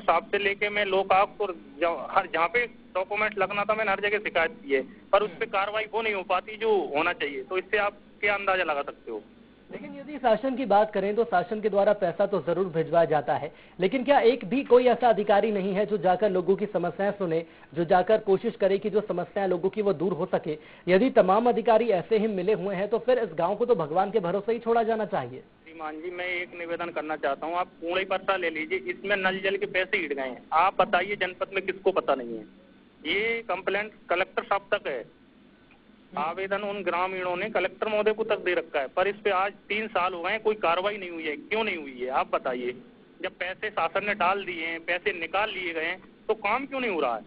हिसाब से लेके मैं लोकायुक्त और हर जहाँ पे डॉक्यूमेंट लगना था मैंने हर जगह शिकायत की है, पर उस पर कार्रवाई वो नहीं हो पाती जो होना चाहिए। तो इससे आप क्या अंदाजा लगा सकते हो? लेकिन यदि शासन की बात करें तो शासन के द्वारा पैसा तो जरूर भिजवाया जाता है, लेकिन क्या एक भी कोई ऐसा अधिकारी नहीं है जो जाकर लोगों की समस्याएं सुने, जो जाकर कोशिश करे कि जो समस्याएं लोगों की वो दूर हो सके? यदि तमाम अधिकारी ऐसे ही मिले हुए हैं तो फिर इस गांव को तो भगवान के भरोसे ही छोड़ा जाना चाहिए। श्रीमान जी, मैं एक निवेदन करना चाहता हूँ, आप पूर्ण परसा ले लीजिए, इसमें नल जल के पैसे गिर गए हैं। आप बताइए जनपद में किसको पता नहीं है? ये कंप्लेंट कलेक्टर साहब तक है। आवेदन उन ग्रामीणों ने कलेक्टर महोदय को तक दे रखा है, पर इस पे आज 3 साल हो गए हैं, कोई कार्रवाई नहीं हुई है। क्यों नहीं हुई है आप बताइए? जब पैसे शासन ने डाल दिए हैं, पैसे निकाल लिए गए हैं, तो काम क्यों नहीं हो रहा है?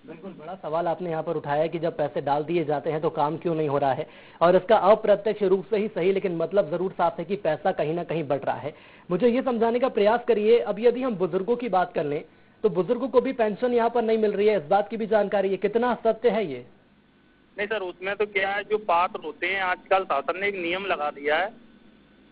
बिल्कुल बड़ा सवाल आपने यहाँ पर उठाया कि जब पैसे डाल दिए जाते हैं तो काम क्यों नहीं हो रहा है, और इसका अप्रत्यक्ष रूप से ही सही, लेकिन मतलब जरूर साफ है कि पैसा कहीं ना कहीं बट रहा है। मुझे ये समझाने का प्रयास करिए, अब यदि हम बुजुर्गों की बात कर लें तो बुजुर्गों को भी पेंशन यहाँ पर नहीं मिल रही है, इस बात की भी जानकारी है, कितना सत्य है ये? नहीं सर, उसमें तो क्या है, जो पात्र होते हैं आजकल शासन ने एक नियम लगा दिया है,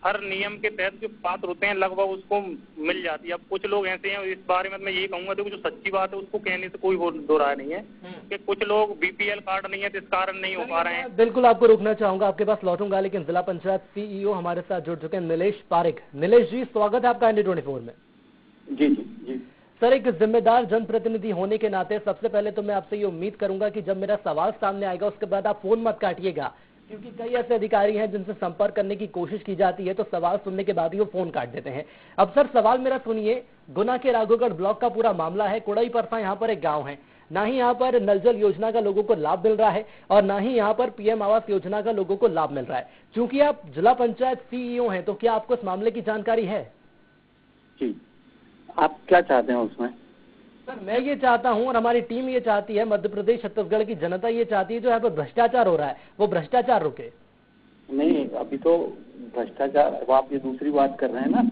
हर नियम के तहत जो पात्र होते हैं लगभग उसको मिल जाती है। अब कुछ लोग ऐसे हैं, इस बारे में मैं ये कहूंगा, देखो जो सच्ची बात है उसको कहने से कोई दो राय नहीं है कि कुछ लोग बीपीएल कार्ड नहीं है तो इस कारण नहीं हो पा रहे हैं। बिल्कुल आपको रोकना चाहूंगा, आपके पास लौटूंगा, लेकिन जिला पंचायत सीईओ हमारे साथ जुड़ चुके हैं नीलेश पारिक। नीलेश जी, स्वागत है आपका इंडिया 24 में। जी जी जी सर, एक जिम्मेदार जनप्रतिनिधि होने के नाते सबसे पहले तो मैं आपसे ये उम्मीद करूंगा कि जब मेरा सवाल सामने आएगा उसके बाद आप फोन मत काटिएगा, क्योंकि कई ऐसे अधिकारी हैं जिनसे संपर्क करने की कोशिश की जाती है तो सवाल सुनने के बाद ही वो फोन काट देते हैं। अब सर सवाल मेरा सुनिए, गुना के राघोगढ़ ब्लॉक का पूरा मामला है। कुड़ई परसा यहाँ पर एक गाँव है, ना ही यहाँ पर नल जल योजना का लोगों को लाभ मिल रहा है और ना ही यहाँ पर पीएम आवास योजना का लोगों को लाभ मिल रहा है। चूंकि आप जिला पंचायत सीईओ हैं तो क्या आपको इस मामले की जानकारी है? जी, आप क्या चाहते हैं उसमें? सर मैं ये चाहता हूं और हमारी टीम ये चाहती है, मध्य प्रदेश छत्तीसगढ़ की जनता ये चाहती है जो यहाँ पर भ्रष्टाचार हो रहा है वो भ्रष्टाचार रुके। नहीं, अभी तो भ्रष्टाचार, अब आप ये दूसरी बात कर रहे हैं ना।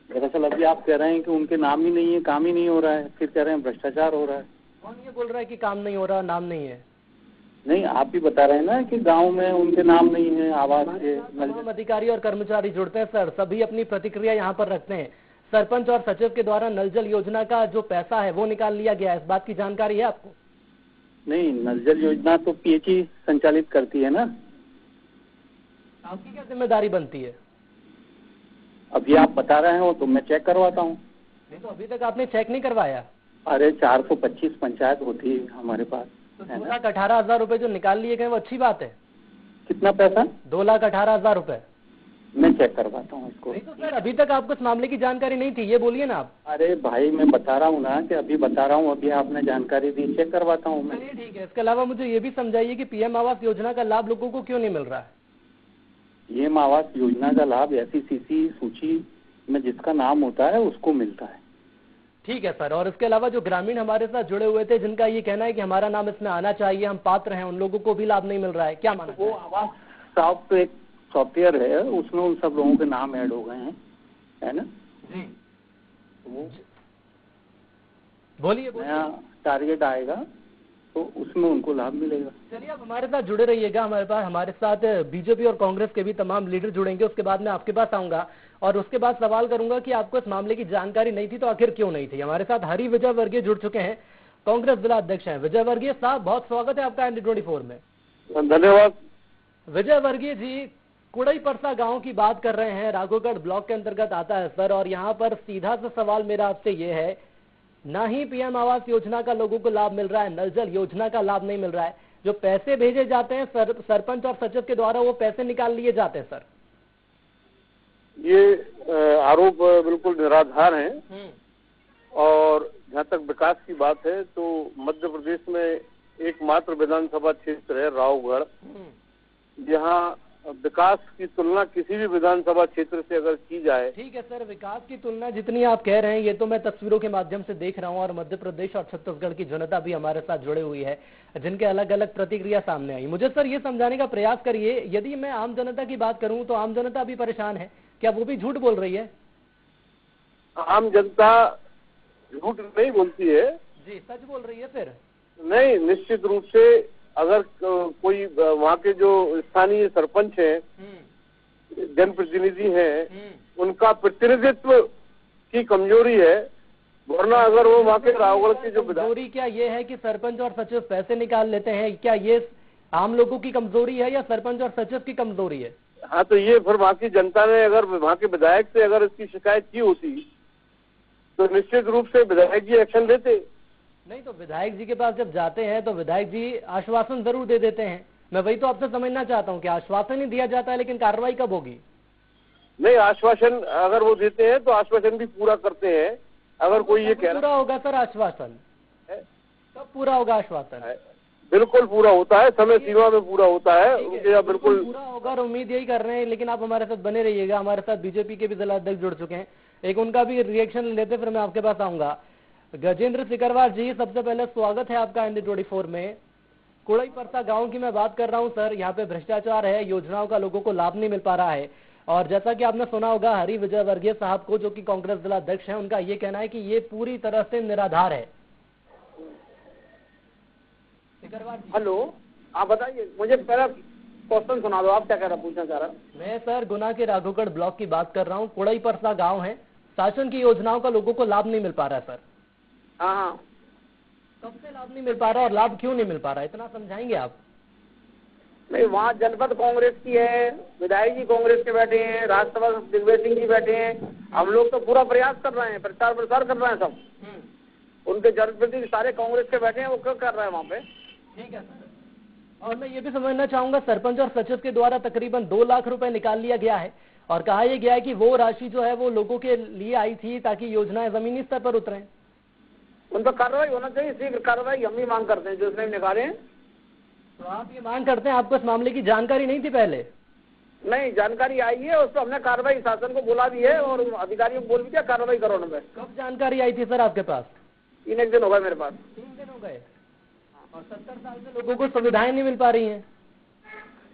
दरअसल अभी आप कह रहे हैं कि उनके नाम ही नहीं है, काम ही नहीं हो रहा है, फिर कह रहे हैं भ्रष्टाचार हो रहा है। कौन ये बोल रहा है कि काम नहीं हो रहा, नाम नहीं है? नहीं, आप भी बता रहे हैं ना कि गांव में उनके नाम नहीं है, आवास के। तमाम अधिकारी और कर्मचारी जुड़ते हैं सर, सभी अपनी प्रतिक्रिया यहाँ पर रखते हैं। सरपंच और सचिव के द्वारा नल जल योजना का जो पैसा है वो निकाल लिया गया है, इस बात की जानकारी है आपको? नहीं, नल जल योजना तो पीएचई संचालित करती है ना। आपकी क्या जिम्मेदारी बनती है? अभी आप बता रहे हो तो मैं चेक करवाता हूँ। नहीं तो अभी तक आपने चेक नहीं करवाया? अरे 425 पंचायत होती है हमारे पास। तो 2,18,000 रुपए जो निकाल लिए गए वो अच्छी बात है। कितना पैसा? 2,18,000 रुपए। मैं चेक करवाता हूँ इसको। नहीं तो सर अभी तक आपको इस मामले की जानकारी नहीं थी, ये बोलिए ना आप। अरे भाई, मैं बता रहा हूँ ना कि अभी बता रहा हूँ, अभी आपने जानकारी दी, चेक करवाता हूँ मैं। चलिए ठीक है, इसके अलावा मुझे ये भी समझाइए कि पीएम आवास योजना का लाभ लोगों को क्यों नहीं मिल रहा है? पीएम आवास योजना का लाभ SECC सूची में जिसका नाम होता है उसको मिलता है। ठीक है सर, और इसके अलावा जो ग्रामीण हमारे साथ जुड़े हुए थे जिनका ये कहना है कि हमारा नाम इसमें आना चाहिए, हम पात्र हैं, उन लोगों को भी लाभ नहीं मिल रहा है, क्या माना? वो आवास साहब तो एक सॉफ्टवेयर है, उसमें उन सब लोगों के नाम ऐड हो गए हैं, है ना जी। वो बोलिए नया टारगेट आएगा तो उसमें उनको लाभ मिलेगा। चलिए आप हमारे साथ जुड़े रहिएगा, हमारे साथ बीजेपी और कांग्रेस के भी तमाम लीडर जुड़ेंगे, उसके बाद मैं आपके पास आऊंगा और उसके बाद सवाल करूंगा कि आपको इस मामले की जानकारी नहीं थी तो आखिर क्यों नहीं थी। हमारे साथ हरि विजय वर्गीय जुड़ चुके हैं, कांग्रेस जिला अध्यक्ष हैं। विजय वर्गीय साहब, बहुत स्वागत है आपका इंडिया 24 में। धन्यवाद। विजय वर्गीय जी, कुड़ई परसा गांव की बात कर रहे हैं, राघोगढ़ ब्लॉक के अंतर्गत आता है सर, और यहाँ पर सीधा सा सवाल मेरा आपसे ये है, ना ही पीएम आवास योजना का लोगों को लाभ मिल रहा है, नल जल योजना का लाभ नहीं मिल रहा है, जो पैसे भेजे जाते हैं सरपंच और सचिव के द्वारा वो पैसे निकाल लिए जाते हैं सर। ये आरोप बिल्कुल निराधार हैं और जहाँ तक विकास की बात है तो मध्य प्रदेश में एकमात्र विधानसभा क्षेत्र है रावगढ़, जहाँ विकास की तुलना किसी भी विधानसभा क्षेत्र से अगर की जाए। ठीक है सर, विकास की तुलना जितनी आप कह रहे हैं ये तो मैं तस्वीरों के माध्यम से देख रहा हूँ और मध्य प्रदेश और छत्तीसगढ़ की जनता भी हमारे साथ जुड़े हुई है जिनके अलग अलग प्रतिक्रिया सामने आई। मुझे सर ये समझाने का प्रयास करिए, यदि मैं आम जनता की बात करूँ तो आम जनता भी परेशान है, क्या वो भी झूठ बोल रही है? आम जनता झूठ नहीं बोलती है जी, सच बोल रही है फिर? नहीं, निश्चित रूप से अगर कोई वहाँ के जो स्थानीय सरपंच हैं, जनप्रतिनिधि हैं, उनका प्रतिनिधित्व की कमजोरी है, वरना अगर वो वहाँ के रावगढ़ की जो कमजोरी क्या ये है कि सरपंच और सचिव पैसे निकाल लेते हैं, क्या ये आम लोगों की कमजोरी है या सरपंच और सचिव की कमजोरी है? हाँ, तो ये फिर वहाँ की जनता ने अगर वहाँ के विधायक से अगर इसकी शिकायत की होती तो निश्चित रूप से विधायक जी एक्शन लेते। नहीं तो विधायक जी के पास जब जाते हैं तो विधायक जी आश्वासन जरूर दे देते हैं। मैं वही तो आपसे समझना चाहता हूँ कि आश्वासन ही दिया जाता है लेकिन कार्रवाई कब होगी? नहीं, आश्वासन अगर वो देते हैं तो आश्वासन भी पूरा करते हैं। अगर कोई ये कह पूरा होगा सर आश्वासन? कब पूरा होगा आश्वासन? बिल्कुल पूरा होता है, समय सीमा में पूरा होता है उनके यहाँ बिल्कुल पूरा होगा और उम्मीद यही कर रहे हैं। लेकिन आप हमारे साथ बने रहिएगा। हमारे साथ बीजेपी के भी जिला अध्यक्ष जुड़ चुके हैं, एक उनका भी रिएक्शन लेते फिर मैं आपके पास आऊंगा। गजेंद्र सिकरवार जी, सबसे पहले स्वागत है आपका ND24 में। कुड़ई परसा गांव की मैं बात कर रहा हूं सर। यहाँ पे भ्रष्टाचार है, योजनाओं का लोगों को लाभ नहीं मिल पा रहा है और जैसा कि आपने सुना होगा हरि विजय वर्गीय साहब को, जो कि कांग्रेस जिला अध्यक्ष हैं, उनका ये कहना है कि ये पूरी तरह से निराधार है। हेलो, आप बताइए, मुझे पहला क्वेश्चन सुना दो, आप क्या कह रहा पूछना चाह रहा? मैं सर गुना के राघोगढ़ ब्लॉक की बात कर रहा हूँ। कुड़ई परसा गाँव है, शासन की योजनाओं का लोगों को लाभ नहीं मिल पा रहा है सर। हाँ, कब से लाभ नहीं मिल पा रहा और लाभ क्यों नहीं मिल पा रहा है, इतना समझाएंगे आप? नहीं, वहाँ जनपद कांग्रेस की है, विधायक जी कांग्रेस के बैठे हैं, राज्यसभा दिग्विजय सिंह जी बैठे हैं। हम लोग तो पूरा प्रयास कर रहे हैं, प्रचार प्रसार कर रहे हैं सब। उनके जनप्रतिनिधि सारे कांग्रेस के बैठे हैं, वो क्या कर रहे हैं वहाँ पे? ठीक है सर। और मैं ये भी समझना चाहूंगा, सरपंच और सचिव के द्वारा तकरीबन 2 लाख रुपए निकाल लिया गया है और कहा यह गया है कि वो राशि जो है वो लोगों के लिए आई थी ताकि योजनाएं जमीनी स्तर पर उतरें। उन पर कार्रवाई होना चाहिए, शीघ्र कार्रवाई हम भी मांग करते हैं, जो उसने निकाले हैं। तो आप ये मांग करते हैं, आपको इस मामले की जानकारी नहीं थी पहले? नहीं, जानकारी आई है, उस पर हमने कार्रवाई शासन को बोला भी है और अधिकारियों को बोल भी दिया कार्रवाई करो उन पर। कब जानकारी आई थी सर आपके पास? 3 दिन हो गए मेरे पास। 3 दिन हो गए और 70 साल से लोगों को सुविधाएं नहीं मिल पा रही हैं।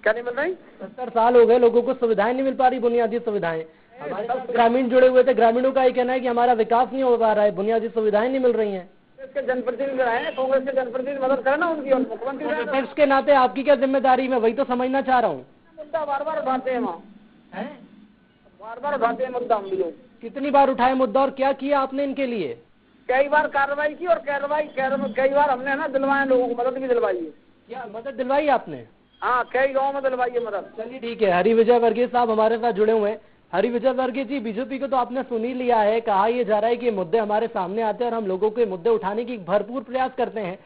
क्या नहीं मिल रही? 70 साल हो गए, लोगों को सुविधाएं नहीं मिल पा रही, बुनियादी सुविधाएं। हमारे साथ ग्रामीण जुड़े हुए थे, ग्रामीणों का ये कहना है कि हमारा विकास नहीं हो पा रहा है, बुनियादी सुविधाएं नहीं मिल रही हैं। इसके जनप्रतिनिधि हैं, कांग्रेस के जनप्रतिनिधि मदद करें ना उनकी, और मुख्यमंत्री विपक्ष के नाते आपकी क्या जिम्मेदारी, मैं वही तो समझना चाह रहा हूँ। मुद्दा बार बार उठाते हैं वहाँ, बार बार उठाते हैं मुद्दा हम भी लोग। कितनी बार उठाए मुद्दा और क्या किया आपने इनके लिए? कई बार कार्रवाई की और कई बार हमने ना दिलवाए, लोगों को मदद भी दिलवाई है। क्या मदद दिलवाई आपने? हाँ, कई गाँव में दिलवाई है मदद। चलिए ठीक है। हरि विजय वर्गीय साहब हमारे साथ जुड़े हुए हैं। हरि विजय वर्गीय जी, बीजेपी को तो आपने सुन ही लिया है, कहा यह जा रहा है कि मुद्दे हमारे सामने आते हैं और हम लोगों के मुद्दे उठाने की भरपूर प्रयास करते हैं,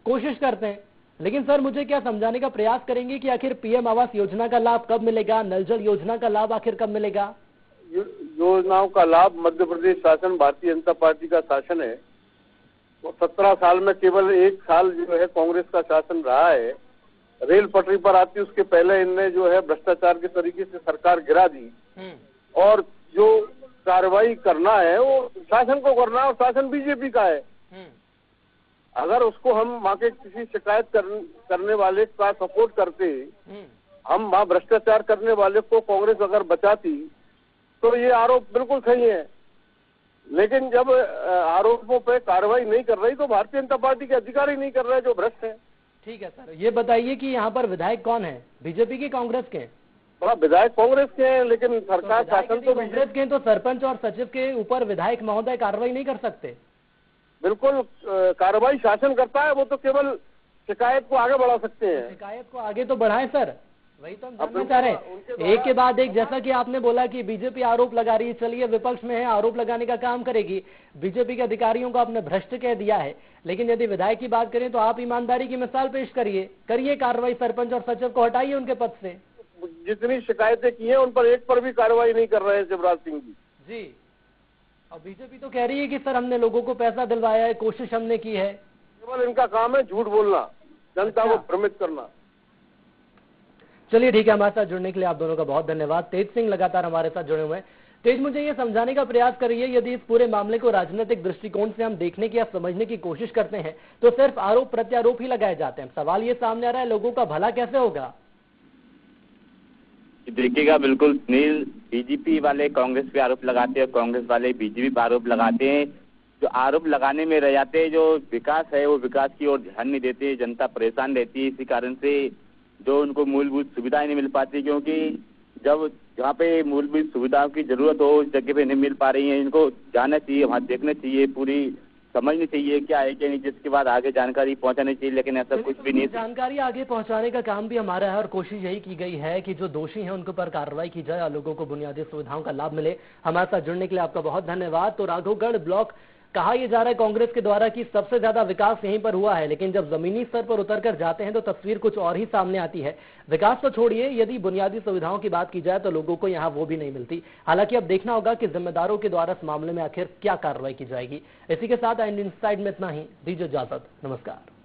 कोशिश करते हैं। लेकिन सर मुझे क्या समझाने का प्रयास करेंगे कि आखिर PM आवास योजना का लाभ कब मिलेगा, नल जल योजना का लाभ आखिर कब मिलेगा? योजनाओं का लाभ मध्य प्रदेश शासन, भारतीय जनता पार्टी का शासन है। 17 साल में केवल 1 साल जो है कांग्रेस का शासन रहा है। रेल पटरी पर आती उसके पहले इनने जो है भ्रष्टाचार के तरीके से सरकार गिरा दी और जो कार्रवाई करना है वो शासन को करना है और शासन बीजेपी का है। अगर उसको हम वहाँ के किसी शिकायत करने वाले का सपोर्ट करते, हम वहाँ भ्रष्टाचार करने वाले को कांग्रेस अगर बचाती तो ये आरोप बिल्कुल सही है। लेकिन जब आरोपों पे कार्रवाई नहीं कर रही तो भारतीय जनता पार्टी के अधिकारी नहीं कर रहे जो भ्रष्ट है। ठीक है सर, ये बताइए कि यहाँ पर विधायक कौन है, बीजेपी के कांग्रेस के? विधायक कांग्रेस के हैं लेकिन सरकार शासन तो कांग्रेस के, तो सरपंच और सचिव के ऊपर विधायक महोदय कार्रवाई नहीं कर सकते? बिल्कुल कार्रवाई शासन करता है, वो तो केवल शिकायत को आगे बढ़ा सकते हैं। शिकायत को आगे तो बढ़ाएं सर, वही तो हम जानना चाह रहे हैं। एक के बाद एक, जैसा कि आपने बोला कि बीजेपी आरोप लगा रही है, चलिए विपक्ष में है, आरोप लगाने का काम करेगी। बीजेपी के अधिकारियों को आपने भ्रष्ट कह दिया है, लेकिन यदि विधायक की बात करें तो आप ईमानदारी की मिसाल पेश करिए कार्रवाई, सरपंच और सचिव को हटाइए उनके पद से। जितनी शिकायतें की हैं उन पर एक पर भी कार्रवाई नहीं कर रहे हैं शिवराज सिंह जी। और बीजेपी तो कह रही है कि सर हमने लोगों को पैसा दिलवाया है, कोशिश हमने की है। केवल इनका काम है झूठ बोलना, जनता को भ्रमित करना। चलिए ठीक है, हमारे साथ जुड़ने के लिए आप दोनों का बहुत धन्यवाद। तेज सिंह लगातार हमारे साथ जुड़े हुए हैं। तेज, मुझे ये समझाने का प्रयास करिए, यदि इस पूरे मामले को राजनीतिक दृष्टिकोण से हम देखने की या समझने की कोशिश करते हैं तो सिर्फ आरोप प्रत्यारोप ही लगाए जाते हैं। सवाल ये सामने आ रहा है, लोगों का भला कैसे होगा? देखिएगा, बिल्कुल सुनील, बीजेपी वाले कांग्रेस पे आरोप लगाते हैं, कांग्रेस वाले बीजेपी पे आरोप लगाते हैं। जो आरोप लगाने में रह जाते हैं, जो विकास है वो विकास की ओर ध्यान नहीं देते, जनता परेशान रहती है। इसी कारण से जो उनको मूलभूत सुविधाएं नहीं मिल पाती, क्योंकि जब जहाँ पे मूलभूत सुविधाओं की जरूरत हो उस जगह पे नहीं मिल पा रही है। इनको जाना चाहिए, वहाँ देखना चाहिए, पूरी समझनी चाहिए क्या है क्या नहीं, जिसके बाद आगे जानकारी पहुंचानी चाहिए, लेकिन ऐसा कुछ भी नहीं। जानकारी आगे पहुंचाने का काम भी हमारा है और कोशिश यही की गई है कि जो दोषी हैं उनके ऊपर कार्रवाई की जाए और लोगों को बुनियादी सुविधाओं का लाभ मिले। हमारे साथ जुड़ने के लिए आपका बहुत धन्यवाद। तो राघवगढ़ ब्लॉक कहा यह जा रहा है कांग्रेस के द्वारा कि सबसे ज्यादा विकास यहीं पर हुआ है, लेकिन जब जमीनी स्तर पर उतरकर जाते हैं तो तस्वीर कुछ और ही सामने आती है। विकास तो छोड़िए, यदि बुनियादी सुविधाओं की बात की जाए तो लोगों को यहाँ वो भी नहीं मिलती। हालांकि अब देखना होगा कि जिम्मेदारों के द्वारा इस मामले में आखिर क्या कार्रवाई की जाएगी। इसी के साथ इंड इनसाइड में इतना ही। दीजिए इजाजत, नमस्कार।